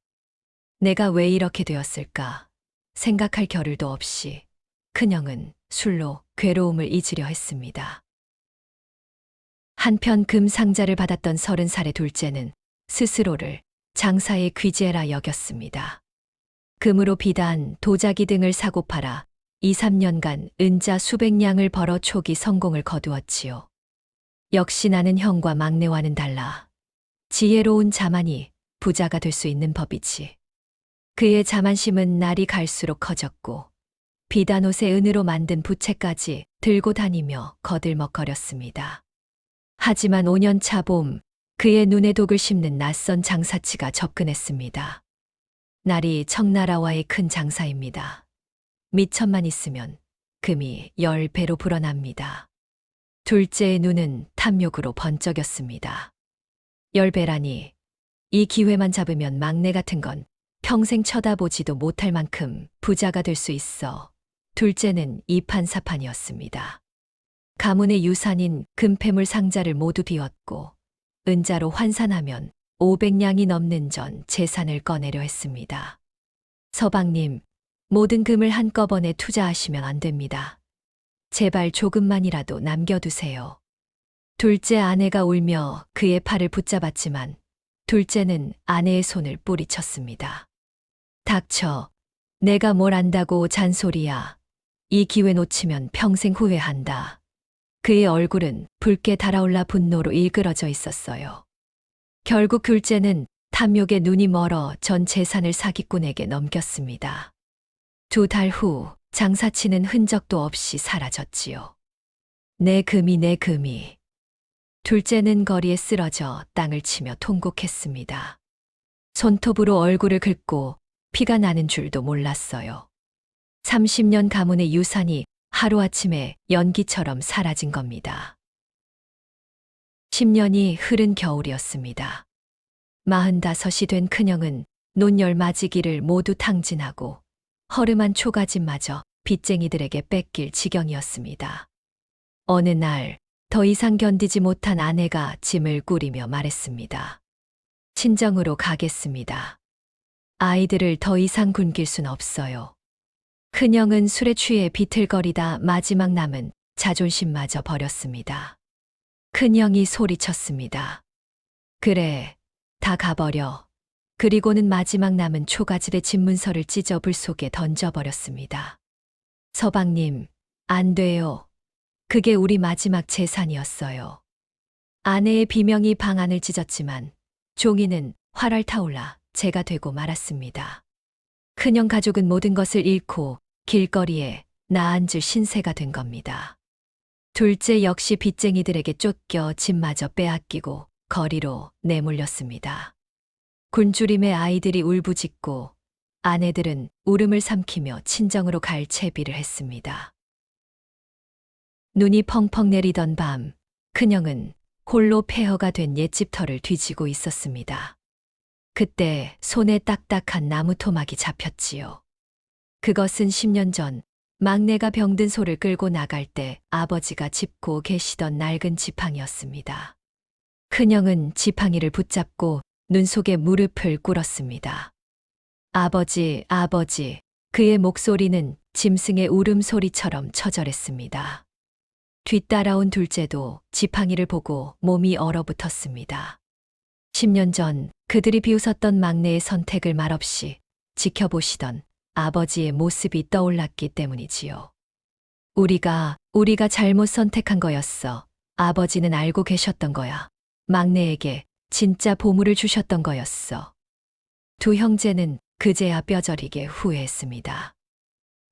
내가 왜 이렇게 되었을까 생각할 겨를도 없이 큰형은 술로 괴로움을 잊으려 했습니다. 한편 금 상자를 받았던 30살의 둘째는 스스로를 장사의 귀재라 여겼습니다. 금으로 비단, 도자기 등을 사고 팔아 2, 3년간 은자 수백 냥을 벌어 초기 성공을 거두었지요. 역시 나는 형과 막내와는 달라. 지혜로운 자만이 부자가 될 수 있는 법이지. 그의 자만심은 날이 갈수록 커졌고 비단옷에 은으로 만든 부채까지 들고 다니며 거들먹거렸습니다. 하지만 5년 차 봄, 그의 눈에 독을 심는 낯선 장사치가 접근했습니다. 날이 청나라와의 큰 장사입니다. 미천만 있으면 금이 10배로 불어납니다. 둘째의 눈은 탐욕으로 번쩍였습니다. 10배라니, 이 기회만 잡으면 막내 같은 건 평생 쳐다보지도 못할 만큼 부자가 될 수 있어. 둘째는 이판사판이었습니다. 가문의 유산인 금패물 상자를 모두 비웠고 은자로 환산하면 500냥이 넘는 전 재산을 꺼내려 했습니다. 서방님, 모든 금을 한꺼번에 투자하시면 안 됩니다. 제발 조금만이라도 남겨두세요. 둘째 아내가 울며 그의 팔을 붙잡았지만 둘째는 아내의 손을 뿌리쳤습니다. 닥쳐, 내가 뭘 안다고 잔소리야. 이 기회 놓치면 평생 후회한다. 그의 얼굴은 붉게 달아올라 분노로 일그러져 있었어요. 결국 둘째는 탐욕에 눈이 멀어 전 재산을 사기꾼에게 넘겼습니다. 2달 후 장사치는 흔적도 없이 사라졌지요. 내 금이 내 금이. 둘째는 거리에 쓰러져 땅을 치며 통곡했습니다. 손톱으로 얼굴을 긁고 피가 나는 줄도 몰랐어요. 30년 가문의 유산이 하루아침에 연기처럼 사라진 겁니다. 10년이 흐른 겨울이었습니다. 45이 된 큰형은 논열맞이기를 모두 탕진하고 허름한 초가집마저 빚쟁이들에게 뺏길 지경이었습니다. 어느 날 더 이상 견디지 못한 아내가 짐을 꾸리며 말했습니다. 친정으로 가겠습니다. 아이들을 더 이상 굶길 순 없어요. 큰형은 술에 취해 비틀거리다 마지막 남은 자존심마저 버렸습니다. 큰형이 소리쳤습니다. 그래, 다 가버려. 그리고는 마지막 남은 초가집의 집문서를 찢어 불 속에 던져버렸습니다. 서방님, 안 돼요. 그게 우리 마지막 재산이었어요. 아내의 비명이 방 안을 찢었지만 종이는 활활 타올라 재가 되고 말았습니다. 큰형 가족은 모든 것을 잃고 길거리에 나앉을 신세가 된 겁니다. 둘째 역시 빚쟁이들에게 쫓겨 집마저 빼앗기고 거리로 내몰렸습니다. 굶주림에 아이들이 울부짖고 아내들은 울음을 삼키며 친정으로 갈 채비를 했습니다. 눈이 펑펑 내리던 밤, 큰형은 홀로 폐허가 된 옛집 터를 뒤지고 있었습니다. 그때 손에 딱딱한 나무 토막이 잡혔지요. 그것은 10년 전 막내가 병든 소를 끌고 나갈 때 아버지가 짚고 계시던 낡은 지팡이였습니다. 큰형은 지팡이를 붙잡고 눈 속에 무릎을 꿇었습니다. 아버지, 아버지, 그의 목소리는 짐승의 울음소리처럼 처절했습니다. 뒤따라온 둘째도 지팡이를 보고 몸이 얼어붙었습니다. 10년 전 그들이 비웃었던 막내의 선택을 말없이 지켜보시던 아버지의 모습이 떠올랐기 때문이지요. 우리가 잘못 선택한 거였어. 아버지는 알고 계셨던 거야. 막내에게 진짜 보물을 주셨던 거였어. 두 형제는 그제야 뼈저리게 후회했습니다.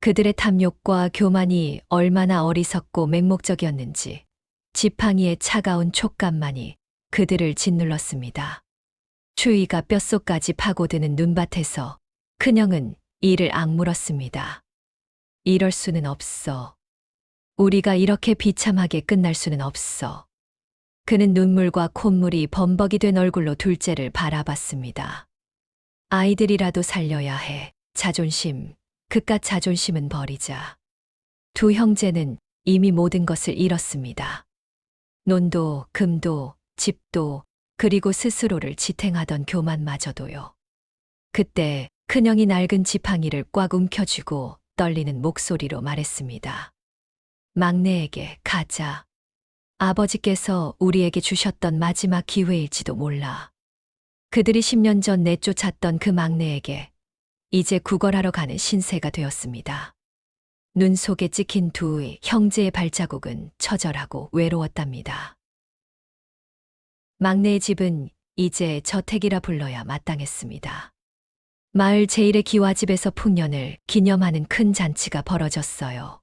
그들의 탐욕과 교만이 얼마나 어리석고 맹목적이었는지 지팡이의 차가운 촉감만이 그들을 짓눌렀습니다. 추위가 뼛속까지 파고드는 눈밭에서 큰형은 이를 악물었습니다. 이럴 수는 없어. 우리가 이렇게 비참하게 끝날 수는 없어. 그는 눈물과 콧물이 범벅이 된 얼굴로 둘째를 바라봤습니다. 아이들이라도 살려야 해. 자존심, 그깟 자존심은 버리자. 두 형제는 이미 모든 것을 잃었습니다. 논도, 금도, 집도, 그리고 스스로를 지탱하던 교만마저도요. 그때 큰형이 낡은 지팡이를 꽉 움켜쥐고 떨리는 목소리로 말했습니다. 막내에게 가자. 아버지께서 우리에게 주셨던 마지막 기회일지도 몰라. 그들이 10년 전 내쫓았던 그 막내에게 이제 구걸하러 가는 신세가 되었습니다. 눈 속에 찍힌 두 형제의 발자국은 처절하고 외로웠답니다. 막내의 집은 이제 저택이라 불러야 마땅했습니다. 마을 제1의 기와집에서 풍년을 기념하는 큰 잔치가 벌어졌어요.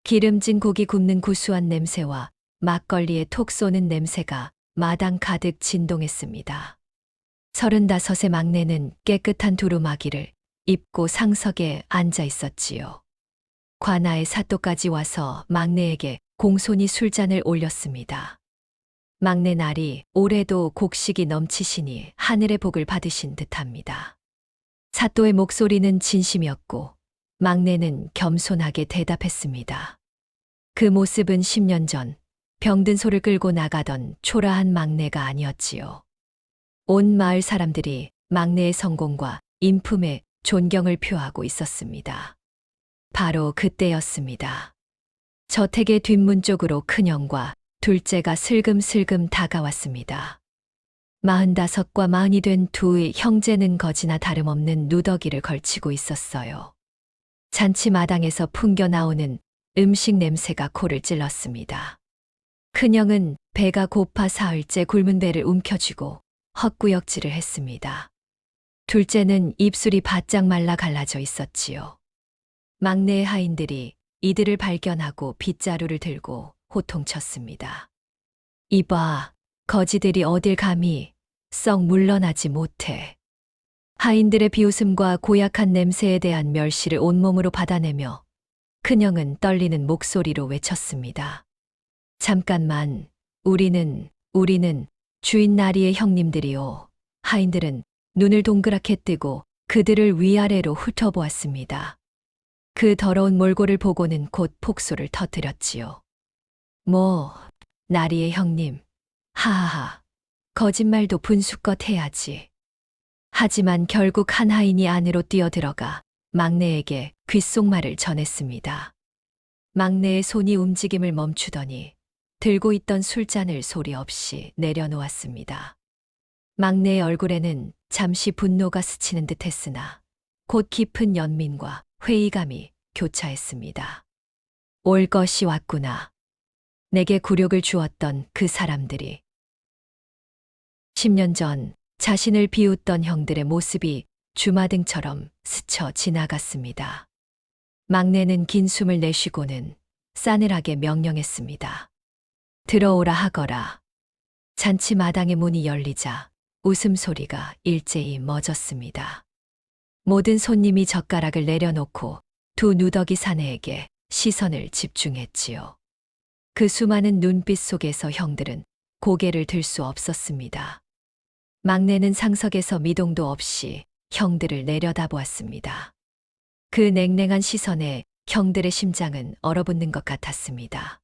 기름진 고기 굽는 구수한 냄새와 막걸리에 톡 쏘는 냄새가 마당 가득 진동했습니다. 35의 막내는 깨끗한 두루마기를 입고 상석에 앉아 있었지요. 관아의 사또까지 와서 막내에게 공손히 술잔을 올렸습니다. 막내 날이 올해도 곡식이 넘치시니 하늘의 복을 받으신 듯합니다. 사또의 목소리는 진심이었고 막내는 겸손하게 대답했습니다. 그 모습은 10년 전 병든 소를 끌고 나가던 초라한 막내가 아니었지요. 온 마을 사람들이 막내의 성공과 인품에 존경을 표하고 있었습니다. 바로 그때였습니다. 저택의 뒷문 쪽으로 큰형과 둘째가 슬금슬금 다가왔습니다. 45과 40이 된 두 형제는 거지나 다름없는 누더기를 걸치고 있었어요. 잔치 마당에서 풍겨 나오는 음식 냄새가 코를 찔렀습니다. 큰형은 배가 고파 사흘째 굶은 배를 움켜쥐고 헛구역질을 했습니다. 둘째는 입술이 바짝 말라 갈라져 있었지요. 막내의 하인들이 이들을 발견하고 빗자루를 들고 호통쳤습니다. 이봐, 거지들이 어딜 감히 썩 물러나지 못해. 하인들의 비웃음과 고약한 냄새에 대한 멸시를 온몸으로 받아내며 큰형은 떨리는 목소리로 외쳤습니다. 잠깐만, 우리는 주인 나리의 형님들이요. 하인들은 눈을 동그랗게 뜨고 그들을 위아래로 훑어보았습니다. 그 더러운 몰골을 보고는 곧 폭소를 터뜨렸지요. 뭐, 나리의 형님, 하하하, 거짓말도 분수껏 해야지. 하지만 결국 한 하인이 안으로 뛰어들어가 막내에게 귓속말을 전했습니다. 막내의 손이 움직임을 멈추더니 들고 있던 술잔을 소리 없이 내려놓았습니다. 막내의 얼굴에는 잠시 분노가 스치는 듯했으나 곧 깊은 연민과 회의감이 교차했습니다. 올 것이 왔구나. 내게 굴욕을 주었던 그 사람들이. 10년 전 자신을 비웃던 형들의 모습이 주마등처럼 스쳐 지나갔습니다. 막내는 긴 숨을 내쉬고는 싸늘하게 명령했습니다. 들어오라 하거라. 잔치 마당의 문이 열리자 웃음소리가 일제히 멎었습니다. 모든 손님이 젓가락을 내려놓고 두 누더기 사내에게 시선을 집중했지요. 그 수많은 눈빛 속에서 형들은 고개를 들 수 없었습니다. 막내는 상석에서 미동도 없이 형들을 내려다보았습니다. 그 냉랭한 시선에 형들의 심장은 얼어붙는 것 같았습니다.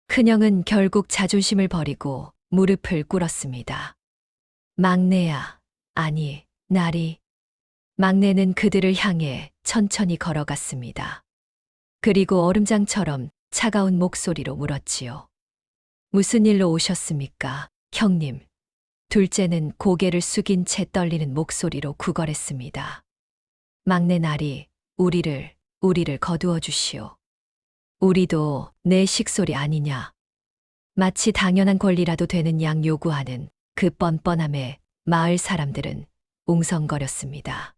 큰형은 결국 자존심을 버리고 무릎을 꿇었습니다. 막내야, 아니, 나리. 막내는 그들을 향해 천천히 걸어갔습니다. 그리고 얼음장처럼 차가운 목소리로 물었지요. 무슨 일로 오셨습니까, 형님? 둘째는 고개를 숙인 채 떨리는 목소리로 구걸했습니다. 막내 나리, 우리를 거두어 주시오. 우리도 내 식솔이 아니냐. 마치 당연한 권리라도 되는 양 요구하는 그 뻔뻔함에 마을 사람들은 웅성거렸습니다.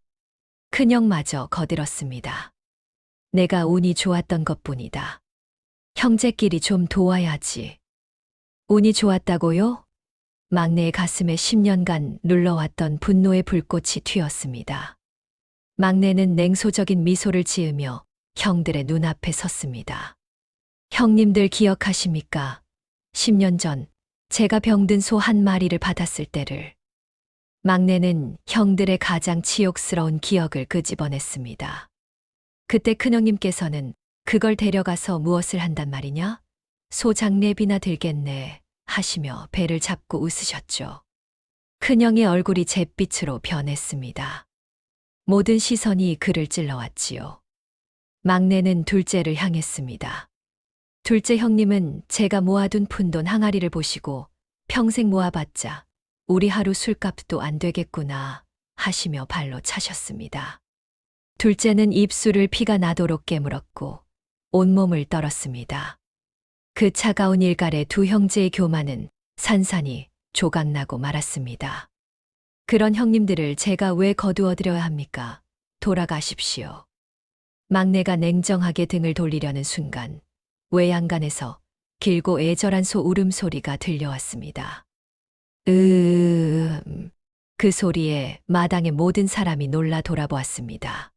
큰형마저 거들었습니다. 내가 운이 좋았던 것뿐이다. 형제끼리 좀 도와야지. 운이 좋았다고요? 막내의 가슴에 10년간 눌러왔던 분노의 불꽃이 튀었습니다. 막내는 냉소적인 미소를 지으며 형들의 눈앞에 섰습니다. 형님들 기억하십니까? 10년 전 제가 병든 소 한 마리를 받았을 때를. 막내는 형들의 가장 치욕스러운 기억을 끄집어냈습니다. 그때 큰형님께서는 그걸 데려가서 무엇을 한단 말이냐? 소 장례비나 들겠네 하시며 배를 잡고 웃으셨죠. 큰형의 얼굴이 잿빛으로 변했습니다. 모든 시선이 그를 찔러왔지요. 막내는 둘째를 향했습니다. 둘째 형님은 제가 모아둔 푼돈 항아리를 보시고 평생 모아봤자 우리 하루 술값도 안 되겠구나 하시며 발로 차셨습니다. 둘째는 입술을 피가 나도록 깨물었고 온몸을 떨었습니다. 그 차가운 일갈에 두 형제의 교만은 산산이 조각나고 말았습니다. 그런 형님들을 제가 왜 거두어드려야 합니까? 돌아가십시오. 막내가 냉정하게 등을 돌리려는 순간 외양간에서 길고 애절한 소 울음소리가 들려왔습니다. 그 소리에 마당의 모든 사람이 놀라 돌아보았습니다.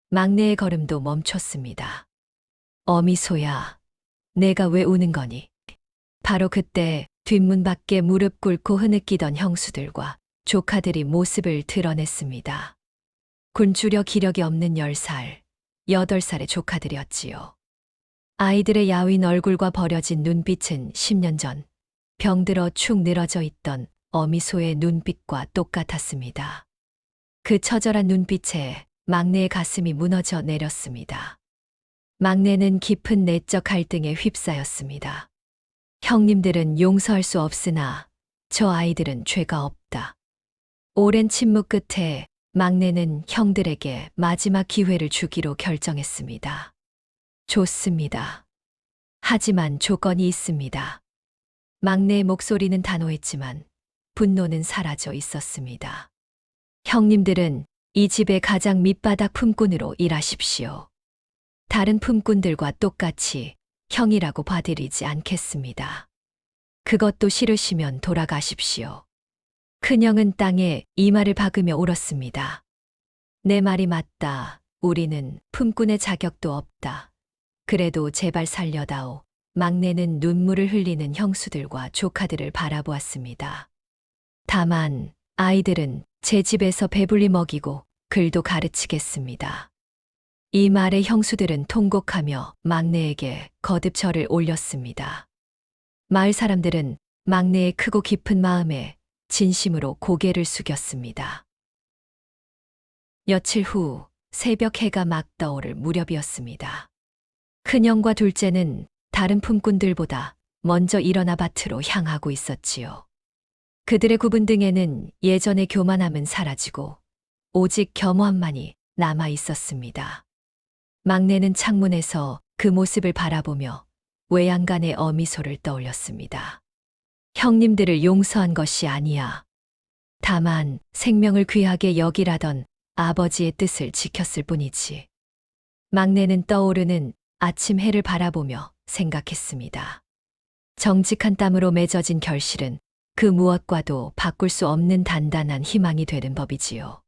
막내의 걸음도 멈췄습니다. 어미소야, 내가 왜 우는 거니? 바로 그때 뒷문 밖에 무릎 꿇고 흐느끼던 형수들과 조카들이 모습을 드러냈습니다. 굶주려 기력이 없는 10살, 8살의 조카들이었지요. 아이들의 야윈 얼굴과 버려진 눈빛은 10년 전 병들어 축 늘어져 있던 어미소의 눈빛과 똑같았습니다. 그 처절한 눈빛에 막내의 가슴이 무너져 내렸습니다. 막내는 깊은 내적 갈등에 휩싸였습니다. 형님들은 용서할 수 없으나 저 아이들은 죄가 없다. 오랜 침묵 끝에 막내는 형들에게 마지막 기회를 주기로 결정했습니다. 좋습니다. 하지만 조건이 있습니다. 막내의 목소리는 단호했지만 분노는 사라져 있었습니다. 형님들은 이 집의 가장 밑바닥 품꾼으로 일하십시오. 다른 품꾼들과 똑같이 형이라고 봐드리지 않겠습니다. 그것도 싫으시면 돌아가십시오. 큰형은 땅에 이마를 박으며 울었습니다. 내 말이 맞다. 우리는 품꾼의 자격도 없다. 그래도 제발 살려다오. 막내는 눈물을 흘리는 형수들과 조카들을 바라보았습니다. 다만 아이들은 제 집에서 배불리 먹이고 글도 가르치겠습니다. 이 말에 형수들은 통곡하며 막내에게 거듭 절을 올렸습니다. 마을 사람들은 막내의 크고 깊은 마음에 진심으로 고개를 숙였습니다. 며칠 후 새벽 해가 막 떠오를 무렵이었습니다. 큰형과 둘째는 다른 품꾼들보다 먼저 일어나 밭으로 향하고 있었지요. 그들의 구분 등에는 예전의 교만함은 사라지고 오직 겸허함만이 남아 있었습니다. 막내는 창문에서 그 모습을 바라보며 외양간의 어미소를 떠올렸습니다. 형님들을 용서한 것이 아니야. 다만 생명을 귀하게 여기라던 아버지의 뜻을 지켰을 뿐이지. 막내는 떠오르는 아침 해를 바라보며 생각했습니다. 정직한 땀으로 맺어진 결실은 그 무엇과도 바꿀 수 없는 단단한 희망이 되는 법이지요.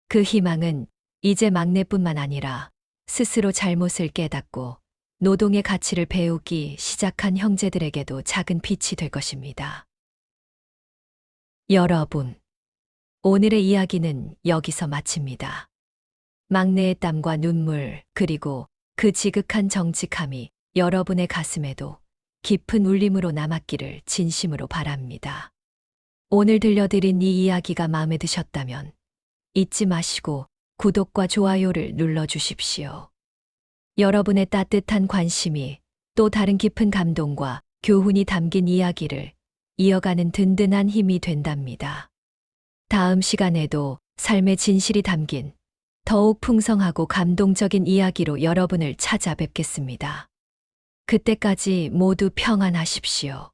그 희망은 이제 막내뿐만 아니라 스스로 잘못을 깨닫고 노동의 가치를 배우기 시작한 형제들에게도 작은 빛이 될 것입니다. 여러분, 오늘의 이야기는 여기서 마칩니다. 막내의 땀과 눈물, 그리고 그 지극한 정직함이 여러분의 가슴에도 깊은 울림으로 남았기를 진심으로 바랍니다. 오늘 들려드린 이 이야기가 마음에 드셨다면 잊지 마시고 구독과 좋아요를 눌러주십시오. 여러분의 따뜻한 관심이 또 다른 깊은 감동과 교훈이 담긴 이야기를 이어가는 든든한 힘이 된답니다. 다음 시간에도 삶의 진실이 담긴 더욱 풍성하고 감동적인 이야기로 여러분을 찾아뵙겠습니다. 그때까지 모두 평안하십시오.